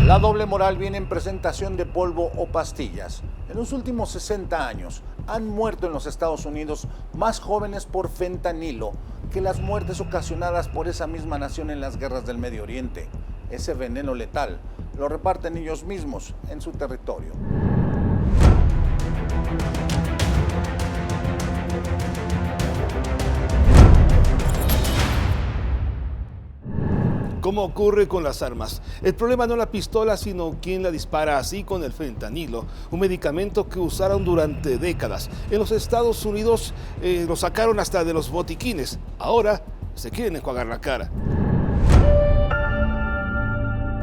La doble moral viene en presentación de polvo o pastillas. En los últimos 60 años han muerto en los Estados Unidos más jóvenes por fentanilo que las muertes ocasionadas por esa misma nación en las guerras del Medio Oriente. Ese veneno letal lo reparten ellos mismos en su territorio. Como ocurre con las armas, el problema no es la pistola, sino quién la dispara, así con el fentanilo, un medicamento que usaron durante décadas. En los Estados Unidos lo sacaron hasta de los botiquines. Ahora se quieren enjuagar la cara.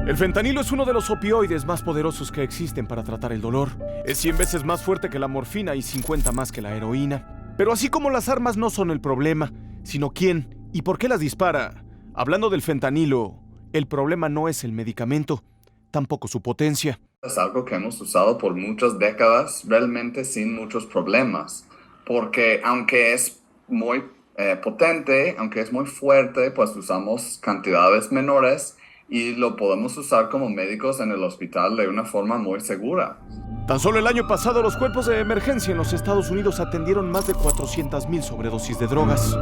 El fentanilo es uno de los opioides más poderosos que existen para tratar el dolor. Es 100 veces más fuerte que la morfina y 50 más que la heroína. Pero así como las armas no son el problema, sino quién y por qué las dispara. Hablando del fentanilo, el problema no es el medicamento, tampoco su potencia. Es algo que hemos usado por muchas décadas, realmente sin muchos problemas. Porque aunque es muy potente, aunque es muy fuerte, pues usamos cantidades menores y lo podemos usar como médicos en el hospital de una forma muy segura. Tan solo el año pasado, los cuerpos de emergencia en los Estados Unidos atendieron más de 400,000 sobredosis de drogas.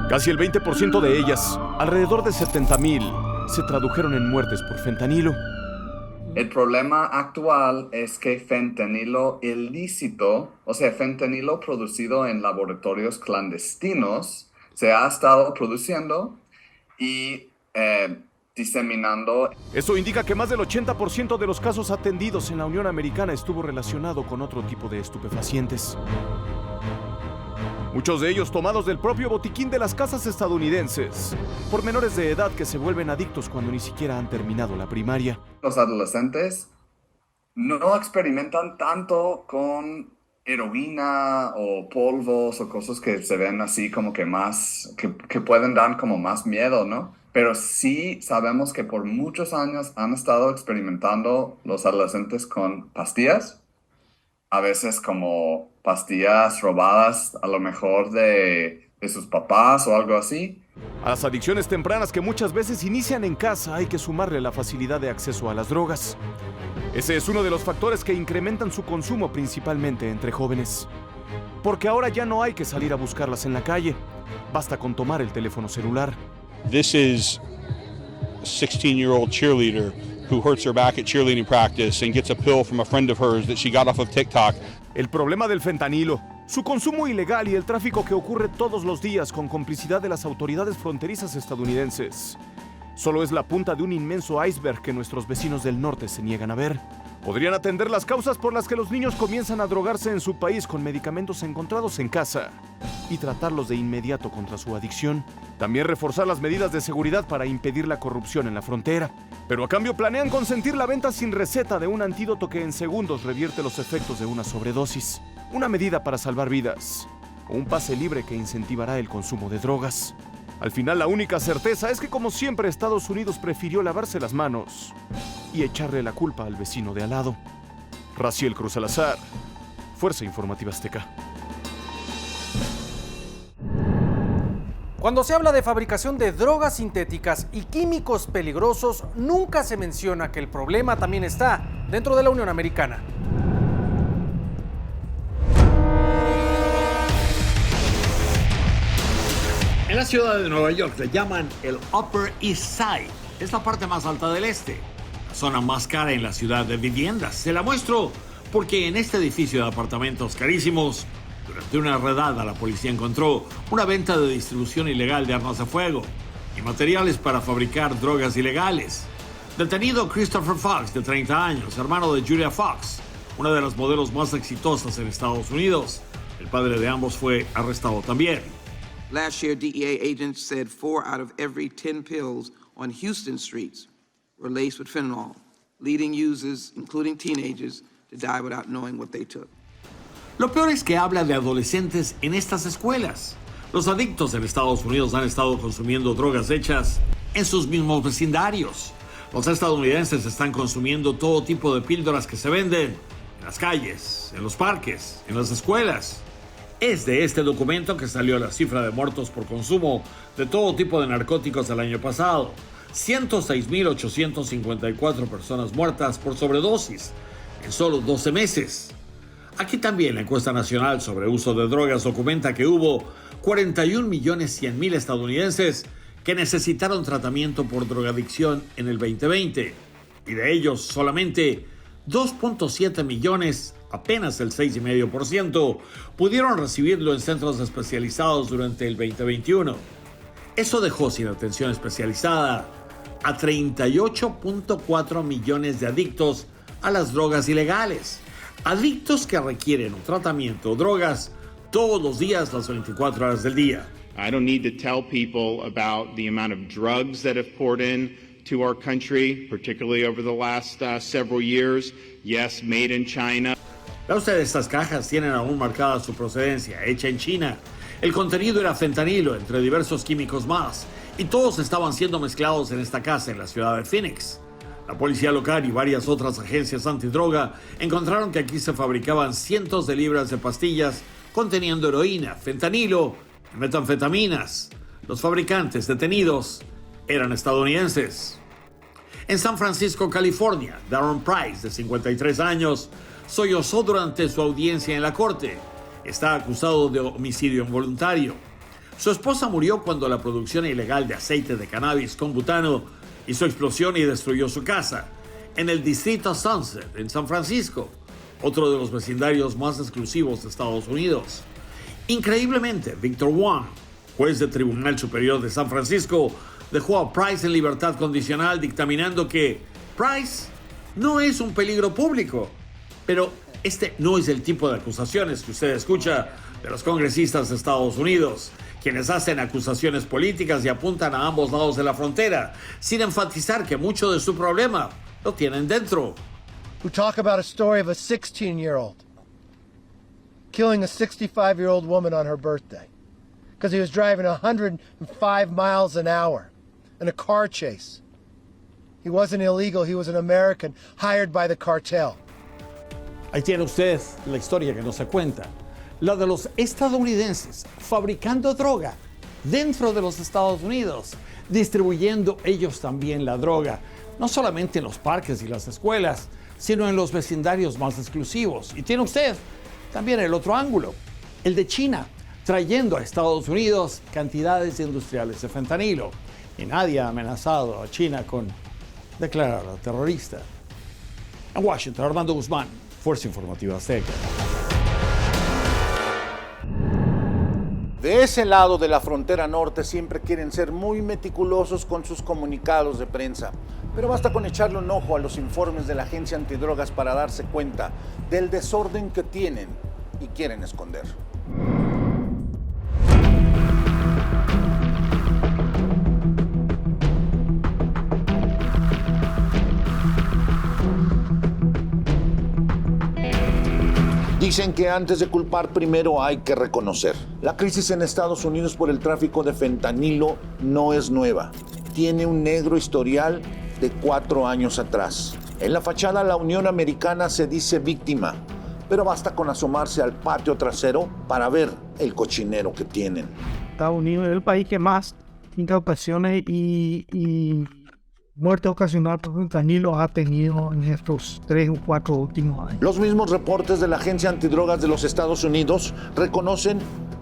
Casi el 20% de ellas, alrededor de 70,000, se tradujeron en muertes por fentanilo. El problema actual es que fentanilo ilícito, o sea, fentanilo producido en laboratorios clandestinos, se ha estado produciendo y diseminando. Eso indica que más del 80% de los casos atendidos en la Unión Americana estuvo relacionado con otro tipo de estupefacientes. Muchos de ellos tomados del propio botiquín de las casas estadounidenses, por menores de edad que se vuelven adictos cuando ni siquiera han terminado la primaria. Los adolescentes no experimentan tanto con heroína o polvos o cosas que se ven así como que más, que pueden dar como más miedo, ¿no? Pero sí sabemos que por muchos años han estado experimentando los adolescentes con pastillas, a veces como pastillas robadas a lo mejor de sus papás o algo así. A las adicciones tempranas que muchas veces inician en casa hay que sumarle la facilidad de acceso a las drogas. Ese es uno de los factores que incrementan su consumo principalmente entre jóvenes. Porque ahora ya no hay que salir a buscarlas en la calle, basta con tomar el teléfono celular. This is a 16-year-old cheerleader who hurts her back at cheerleading practice and gets a pill from a friend of hers that she got off of TikTok. El problema del fentanilo, su consumo ilegal y el tráfico que ocurre todos los días con complicidad de las autoridades fronterizas estadounidenses, solo es la punta de un inmenso iceberg que nuestros vecinos del norte se niegan a ver. Podrían atender las causas por las que los niños comienzan a drogarse en su país con medicamentos encontrados en casa y tratarlos de inmediato contra su adicción. También reforzar las medidas de seguridad para impedir la corrupción en la frontera. Pero a cambio planean consentir la venta sin receta de un antídoto que en segundos revierte los efectos de una sobredosis. Una medida para salvar vidas. O un pase libre que incentivará el consumo de drogas. Al final, la única certeza es que, como siempre, Estados Unidos prefirió lavarse las manos y echarle la culpa al vecino de al lado. Raciel Cruz Salazar, Fuerza Informativa Azteca. Cuando se habla de fabricación de drogas sintéticas y químicos peligrosos, nunca se menciona que el problema también está dentro de la Unión Americana. En la ciudad de Nueva York le llaman el Upper East Side. Es la parte más alta del este, la zona más cara en la ciudad de viviendas. Se la muestro porque en este edificio de apartamentos carísimos, durante una redada la policía encontró una venta de distribución ilegal de armas de fuego y materiales para fabricar drogas ilegales. Detenido Christopher Fox, de 30 años, hermano de Julia Fox, una de las modelos más exitosas en Estados Unidos. El padre de ambos fue arrestado también. Last year, DEA agents said 4 out of every 10 pills on Houston streets were laced with fentanyl, leading users, including teenagers, to die without knowing what they took. Lo peor es que habla de adolescentes en estas escuelas. Los adictos en Estados Unidos han estado consumiendo drogas hechas en sus mismos vecindarios. Los estadounidenses están consumiendo todo tipo de píldoras que se venden en las calles, en los parques, en las escuelas. Es de este documento que salió la cifra de muertos por consumo de todo tipo de narcóticos el año pasado. 106.854 personas muertas por sobredosis en solo 12 meses. Aquí también la encuesta nacional sobre uso de drogas documenta que hubo 41.100.000 estadounidenses que necesitaron tratamiento por drogadicción en el 2020, y de ellos solamente 2.7 millones, apenas el 6,5%, pudieron recibirlo en centros especializados durante el 2021. Eso dejó sin atención especializada a 38.4 millones de adictos a las drogas ilegales. Adictos que requieren un tratamiento o drogas todos los días, las 24 horas del día. I don't need to tell people about the amount of drugs that have poured in to our country, particularly over the last several years. Yes, made in China. Vea usted, estas cajas tienen aún marcada su procedencia, hecha en China. El contenido era fentanilo, entre diversos químicos más, y todos estaban siendo mezclados en esta casa en la ciudad de Phoenix. La policía local y varias otras agencias antidroga encontraron que aquí se fabricaban cientos de libras de pastillas conteniendo heroína, fentanilo y metanfetaminas. Los fabricantes detenidos eran estadounidenses. En San Francisco, California, Darren Price, de 53 años, sollozó durante su audiencia en la corte. Está acusado de homicidio involuntario. Su esposa murió cuando la producción ilegal de aceite de cannabis con butano hizo explosión y destruyó su casa en el distrito Sunset, en San Francisco, otro de los vecindarios más exclusivos de Estados Unidos. Increíblemente, Victor Wong, juez del Tribunal Superior de San Francisco, dejó a Price en libertad condicional, dictaminando que Price no es un peligro público. Pero este no es el tipo de acusaciones que usted escucha de los congresistas de Estados Unidos, quienes hacen acusaciones políticas y apuntan a ambos lados de la frontera, sin enfatizar que mucho de su problema lo tienen dentro. Who talk about a story of a 16-year-old killing a 65-year-old woman on her birthday because he was driving 105 miles an hour in a car chase. He wasn't illegal, he was an American hired by the cartel. Ahí tiene usted la historia que no se cuenta, la de los estadounidenses fabricando droga dentro de los Estados Unidos, distribuyendo ellos también la droga, no solamente en los parques y las escuelas, sino en los vecindarios más exclusivos. Y tiene usted también el otro ángulo, el de China, trayendo a Estados Unidos cantidades industriales de fentanilo. Y nadie ha amenazado a China con declararla terrorista. En Washington, Armando Guzmán, Fuerza Informativa Azteca. De ese lado de la frontera norte siempre quieren ser muy meticulosos con sus comunicados de prensa, pero basta con echarle un ojo a los informes de la Agencia Antidrogas para darse cuenta del desorden que tienen y quieren esconder. Dicen que antes de culpar primero hay que reconocer. La crisis en Estados Unidos por el tráfico de fentanilo no es nueva. Tiene un negro historial de 4 años atrás. En la fachada la Unión Americana se dice víctima, pero basta con asomarse al patio trasero para ver el cochinero que tienen. Estados Unidos es el país que más incautaciones y muerte ocasional por fentanilo ha tenido en estos 3 o 4 últimos años. Los mismos reportes de la Agencia Antidrogas de los Estados Unidos reconocen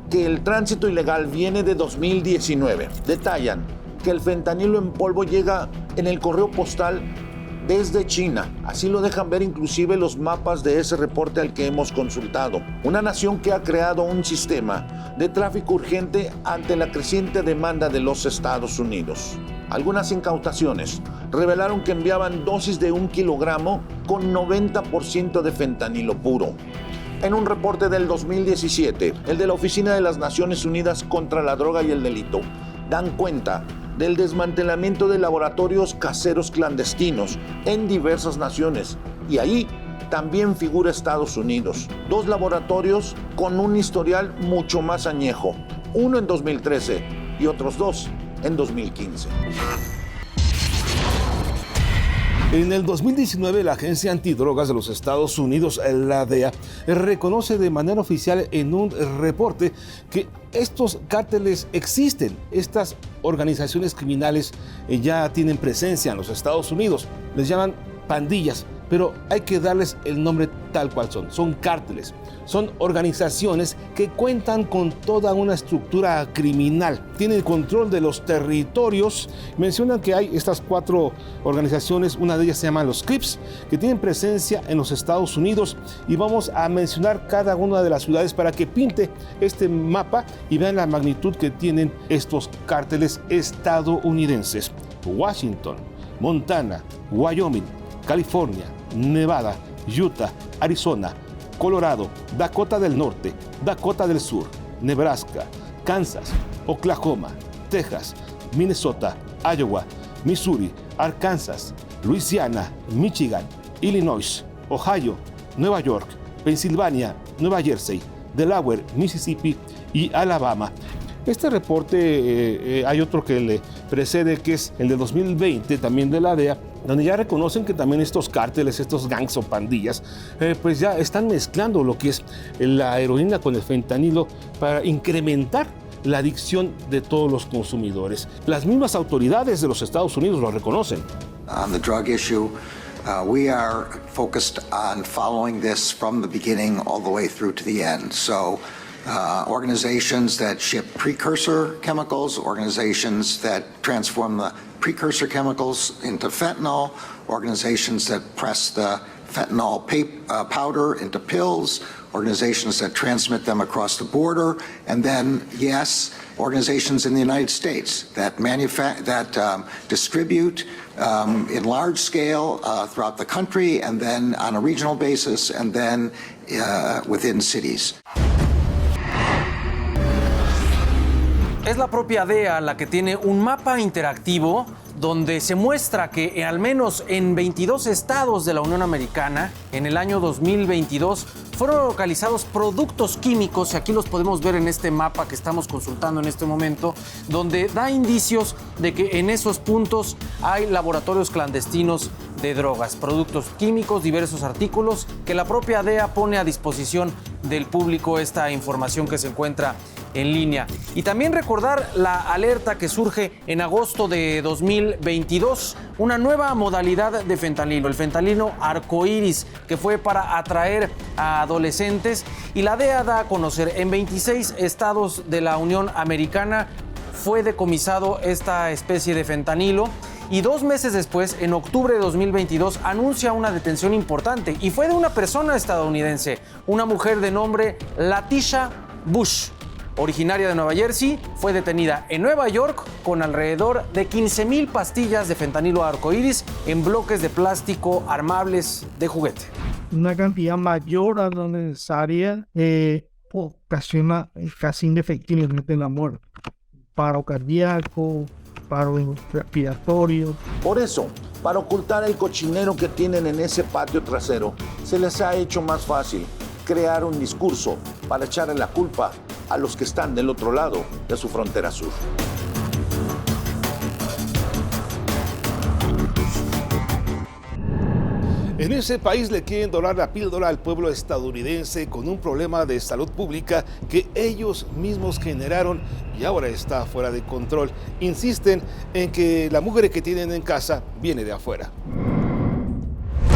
que el tránsito ilegal viene de 2019. Detallan que el fentanilo en polvo llega en el correo postal desde China. Así lo dejan ver inclusive los mapas de ese reporte al que hemos consultado. Una nación que ha creado un sistema de tráfico urgente ante la creciente demanda de los Estados Unidos. Algunas incautaciones revelaron que enviaban dosis de 1 kilogramo con 90% de fentanilo puro. En un reporte del 2017, el de la Oficina de las Naciones Unidas contra la Droga y el Delito, dan cuenta del desmantelamiento de laboratorios caseros clandestinos en diversas naciones, y ahí también figura Estados Unidos. 2 laboratorios con un historial mucho más añejo, uno en 2013 y otros 2 en 2015. En el 2019, la Agencia Antidrogas de los Estados Unidos, la DEA, reconoce de manera oficial en un reporte que estos cárteles existen. Estas organizaciones criminales ya tienen presencia en los Estados Unidos. Les llaman pandillas, pero hay que darles el nombre tal cual son. Son cárteles. Son organizaciones que cuentan con toda una estructura criminal. Tienen control de los territorios. Mencionan que hay estas 4 organizaciones, una de ellas se llama los Crips, que tienen presencia en los Estados Unidos. Y vamos a mencionar cada una de las ciudades para que pinte este mapa y vean la magnitud que tienen estos cárteles estadounidenses. Washington, Montana, Wyoming, California, Nevada, Utah, Arizona, Colorado, Dakota del Norte, Dakota del Sur, Nebraska, Kansas, Oklahoma, Texas, Minnesota, Iowa, Missouri, Arkansas, Luisiana, Michigan, Illinois, Ohio, Nueva York, Pensilvania, Nueva Jersey, Delaware, Mississippi y Alabama. Este reporte, hay otro que le precede, que es el de 2020, también de la DEA, donde ya reconocen que también estos cárteles, estos gangs o pandillas, pues ya están mezclando lo que es la heroína con el fentanilo para incrementar la adicción de todos los consumidores. Las mismas autoridades de los Estados Unidos lo reconocen. On the drug issue, we are focused on following this from the beginning all the way through to the end. So organizations that ship precursor chemicals, organizations that transform the precursor chemicals into fentanyl, organizations that press the fentanyl powder into pills, organizations that transmit them across the border, and then, yes, organizations in the United States that distribute in large scale throughout the country, and then on a regional basis, and then within cities. Es la propia DEA la que tiene un mapa interactivo donde se muestra que al menos en 22 estados de la Unión Americana, en el año 2022, fueron localizados productos químicos, y aquí los podemos ver en este mapa que estamos consultando en este momento, donde da indicios de que en esos puntos hay laboratorios clandestinos de drogas, productos químicos, diversos artículos, que la propia DEA pone a disposición del público esta información que se encuentra en línea. Y también recordar la alerta que surge en agosto de 2022, una nueva modalidad de fentanilo, el fentanilo arcoíris, que fue para atraer a adolescentes, y la DEA da a conocer en 26 estados de la Unión Americana fue decomisado esta especie de fentanilo. Y 2 meses después, en octubre de 2022, anuncia una detención importante, y fue de una persona estadounidense, una mujer de nombre Latisha Bush, originaria de Nueva Jersey. Fue detenida en Nueva York con alrededor de 15,000 pastillas de fentanilo arcoíris en bloques de plástico armables de juguete. Una cantidad mayor a lo necesaria ocasiona casi indefectiblemente la muerte. Paro cardíaco, paro respiratorio. Por eso, para ocultar el cochinero que tienen en ese patio trasero, se les ha hecho más fácil crear un discurso para echarle la culpa a los que están del otro lado de su frontera sur. En ese país le quieren dorar la píldora al pueblo estadounidense con un problema de salud pública que ellos mismos generaron y ahora está fuera de control. Insisten en que la mugre que tienen en casa viene de afuera.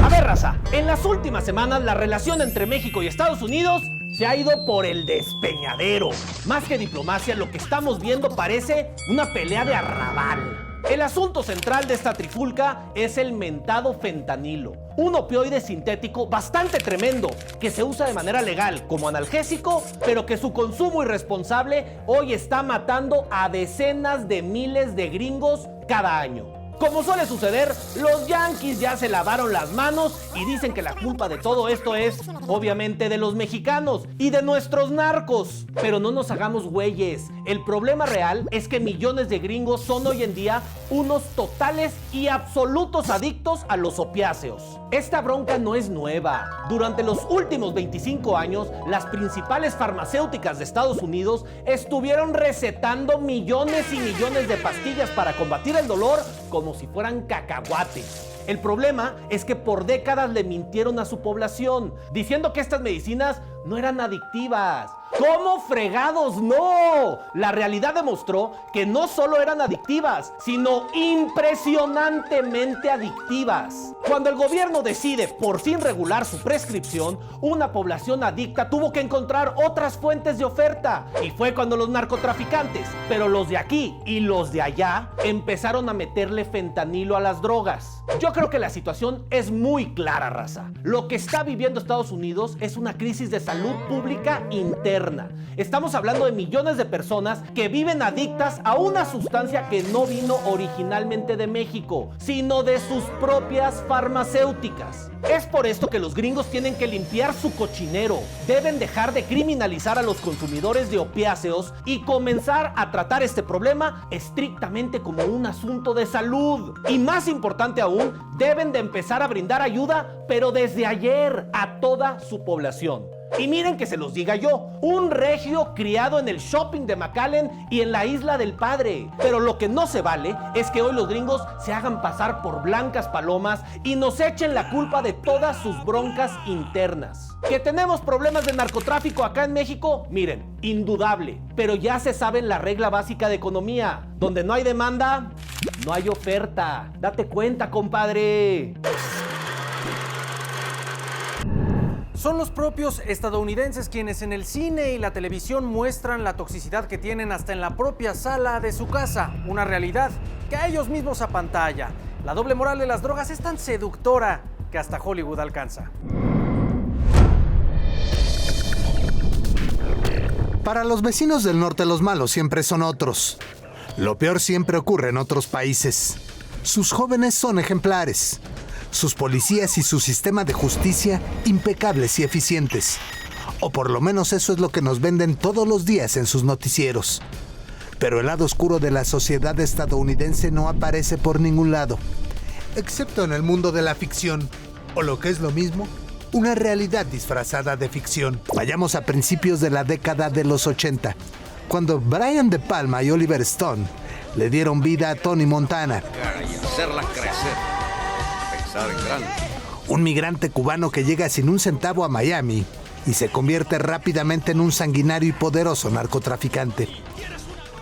A ver, raza, en las últimas semanas la relación entre México y Estados Unidos se ha ido por el despeñadero. Más que diplomacia, lo que estamos viendo parece una pelea de arrabal. El asunto central de esta trifulca es el mentado fentanilo, un opioide sintético bastante tremendo que se usa de manera legal como analgésico, pero que su consumo irresponsable hoy está matando a decenas de miles de gringos cada año. Como suele suceder, los yanquis ya se lavaron las manos y dicen que la culpa de todo esto es, obviamente, de los mexicanos y de nuestros narcos. Pero no nos hagamos güeyes. El problema real es que millones de gringos son hoy en día unos totales y absolutos adictos a los opiáceos. Esta bronca no es nueva. Durante los últimos 25 años, las principales farmacéuticas de Estados Unidos estuvieron recetando millones y millones de pastillas para combatir el dolor como si fueran cacahuates. El problema es que por décadas le mintieron a su población, diciendo que estas medicinas no eran adictivas. ¿Cómo fregados no? La realidad demostró que no solo eran adictivas, sino impresionantemente adictivas. Cuando el gobierno decide por fin regular su prescripción, una población adicta tuvo que encontrar otras fuentes de oferta. Y fue cuando los narcotraficantes, pero los de aquí y los de allá, empezaron a meterle fentanilo a las drogas. Yo creo que la situación es muy clara, raza. Lo que está viviendo Estados Unidos es una crisis de salud pública interna. Estamos hablando de millones de personas que viven adictas a una sustancia que no vino originalmente de México, sino de sus propias farmacéuticas. Es por esto que los gringos tienen que limpiar su cochinero. Deben dejar de criminalizar a los consumidores de opiáceos y comenzar a tratar este problema estrictamente como un asunto de salud. Y más importante aún, deben de empezar a brindar ayuda, pero desde ayer, a toda su población. Y miren que se los diga yo, un regio criado en el shopping de McAllen y en la Isla del Padre. Pero lo que no se vale es que hoy los gringos se hagan pasar por blancas palomas y nos echen la culpa de todas sus broncas internas. ¿Que tenemos problemas de narcotráfico acá en México? Miren, indudable. Pero ya se saben la regla básica de economía. Donde no hay demanda, no hay oferta. Date cuenta, compadre. Son los propios estadounidenses quienes en el cine y la televisión muestran la toxicidad que tienen hasta en la propia sala de su casa, una realidad que a ellos mismos apantalla. La doble moral de las drogas es tan seductora que hasta Hollywood alcanza. Para los vecinos del norte, los malos siempre son otros. Lo peor siempre ocurre en otros países. Sus jóvenes son ejemplares. Sus policías y su sistema de justicia impecables y eficientes. O por lo menos eso es lo que nos venden todos los días en sus noticieros. Pero el lado oscuro de la sociedad estadounidense no aparece por ningún lado, excepto en el mundo de la ficción, o lo que es lo mismo, una realidad disfrazada de ficción. Vayamos a principios de la década de los 80, cuando Brian De Palma y Oliver Stone le dieron vida a Tony Montana. Y hacerla crecer. En grande. Un migrante cubano que llega sin un centavo a Miami y se convierte rápidamente en un sanguinario y poderoso narcotraficante.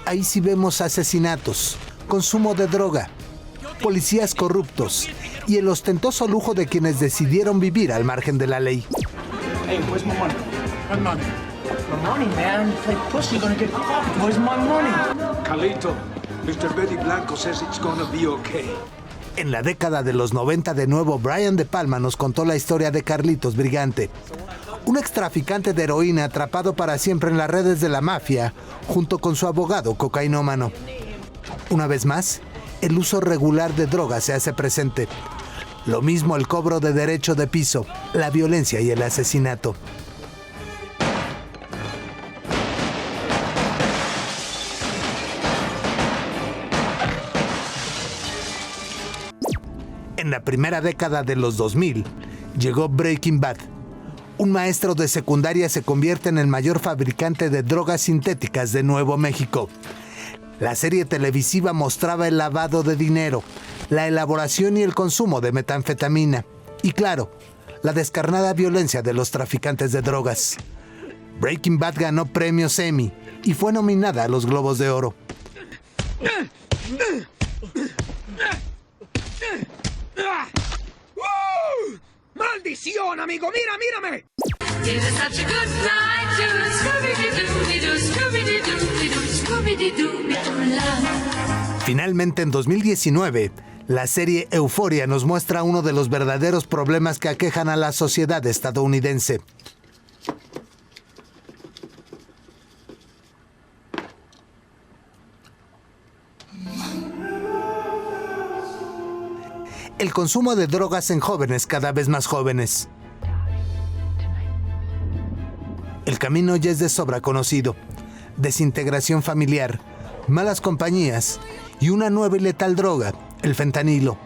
Ahí sí vemos asesinatos, consumo de droga, policías corruptos y el ostentoso lujo de quienes decidieron vivir al margen de la ley. Hey, where's my money? My money. My money, man. You play pussy, you're gonna get fucked. Where's my money? Carlito, Mr. Betty Blanco says it's gonna be okay. En la década de los 90, de nuevo, Brian De Palma nos contó la historia de Carlitos Brigante, un extraficante de heroína atrapado para siempre en las redes de la mafia, junto con su abogado cocainómano. Una vez más, el uso regular de drogas se hace presente. Lo mismo el cobro de derecho de piso, la violencia y el asesinato. En la primera década de los 2000, llegó Breaking Bad. Un maestro de secundaria se convierte en el mayor fabricante de drogas sintéticas de Nuevo México. La serie televisiva mostraba el lavado de dinero, la elaboración y el consumo de metanfetamina. Y claro, la descarnada violencia de los traficantes de drogas. Breaking Bad ganó premios Emmy y fue nominada a los Globos de Oro. ¡Maldición, amigo! ¡Mira, mírame! Finalmente, en 2019, la serie Euphoria nos muestra uno de los verdaderos problemas que aquejan a la sociedad estadounidense. El consumo de drogas en jóvenes cada vez más jóvenes. El camino ya es de sobra conocido. Desintegración familiar, malas compañías y una nueva y letal droga, el fentanilo.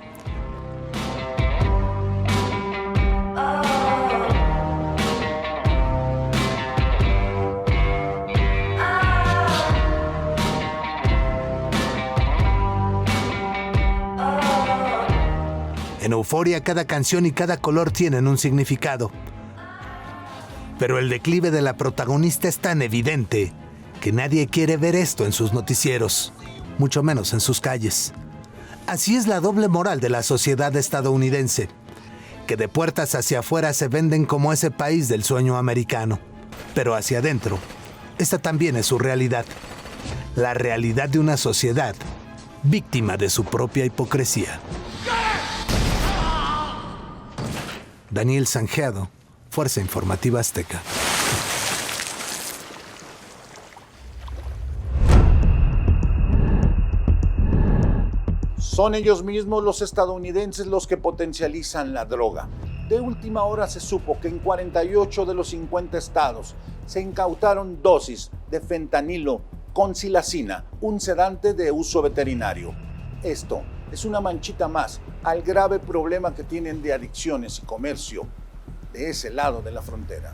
En Euforia, cada canción y cada color tienen un significado. Pero el declive de la protagonista es tan evidente que nadie quiere ver esto en sus noticieros, mucho menos en sus calles. Así es la doble moral de la sociedad estadounidense, que de puertas hacia afuera se venden como ese país del sueño americano, pero hacia adentro, esta también es su realidad, la realidad de una sociedad víctima de su propia hipocresía. Daniel Sanjeado, Fuerza Informativa Azteca. Son ellos mismos los estadounidenses los que potencializan la droga. De última hora se supo que en 48 de los 50 estados se incautaron dosis de fentanilo con silacina, un sedante de uso veterinario. Esto es una manchita más al grave problema que tienen de adicciones y comercio de ese lado de la frontera.